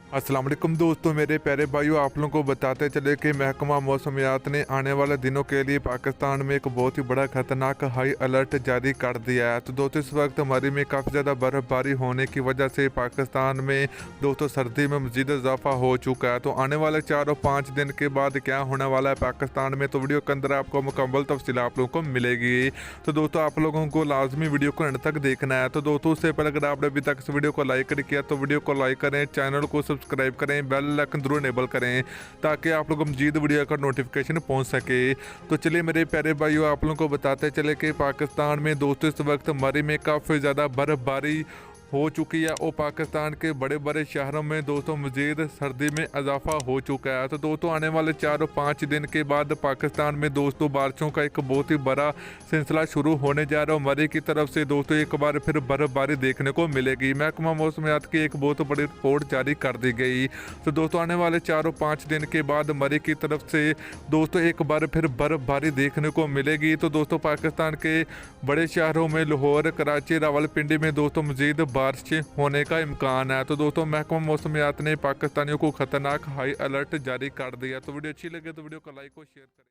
अस्सलाम वालेकुम दोस्तों, मेरे प्यारे भाइयों, आप लोगों को बताते चले कि महकमा मौसमियात ने आने वाले दिनों के लिए पाकिस्तान में एक बहुत ही बड़ा खतरनाक हाई अलर्ट जारी कर दिया है। तो दोस्तों इस वक्त हमारी में काफ़ी ज़्यादा बर्फ़बारी होने की वजह से पाकिस्तान में दोस्तों सर्दी में मज़ीद इजाफा हो चुका है। तो आने वाले 4 और 5 दिन के बाद क्या होने वाला है पाकिस्तान में, तो वीडियो के अंदर आपको मुकम्मल तफसील आप लोगों को मिलेगी। तो दोस्तों आप लोगों को लाजमी वीडियो को अंत तक देखना है। तो दोस्तों उससे पहले अगर आपने अभी तक इस वीडियो को लाइक नहीं किया तो वीडियो को लाइक करें, चैनल को सब्सक्राइब करें, बेल आइकन जरूर इनेबल करें ताकि आप लोग मजीद वीडियो का नोटिफिकेशन पहुंच सके। तो चलिए मेरे प्यारे भाइयों, आप लोगों को बताते चले कि पाकिस्तान में दोस्तों इस वक्त मरी में काफ़ी ज़्यादा बर्फबारी हो चुकी है और पाकिस्तान के बड़े बड़े शहरों में दोस्तों मज़ीद सर्दी में इजाफा हो चुका है। तो दोस्तों आने वाले 4 और 5 दिन के बाद पाकिस्तान में दोस्तों बारिशों का एक बहुत ही बड़ा सिलसिला शुरू होने जा रहा है। मरी की तरफ से दोस्तों एक बार फिर बर्फबारी देखने को मिलेगी। महकमा मौसमियात की एक बहुत बड़ी रिपोर्ट जारी कर दी गई। तो दोस्तों आने वाले 4 और 5 दिन के बाद मरी की तरफ से दोस्तों एक बार फिर बर्फबारी देखने को मिलेगी। तो दोस्तों पाकिस्तान के बड़े शहरों में लाहौर, कराची, रावलपिंडी में दोस्तों मज़ीद बारिश होने का इम्कान है। तो दोस्तों महकमा मौसमियात ने पाकिस्तानियों को खतरनाक हाई अलर्ट जारी कर दिया। तो वीडियो अच्छी लगे तो वीडियो को लाइक और शेयर करें।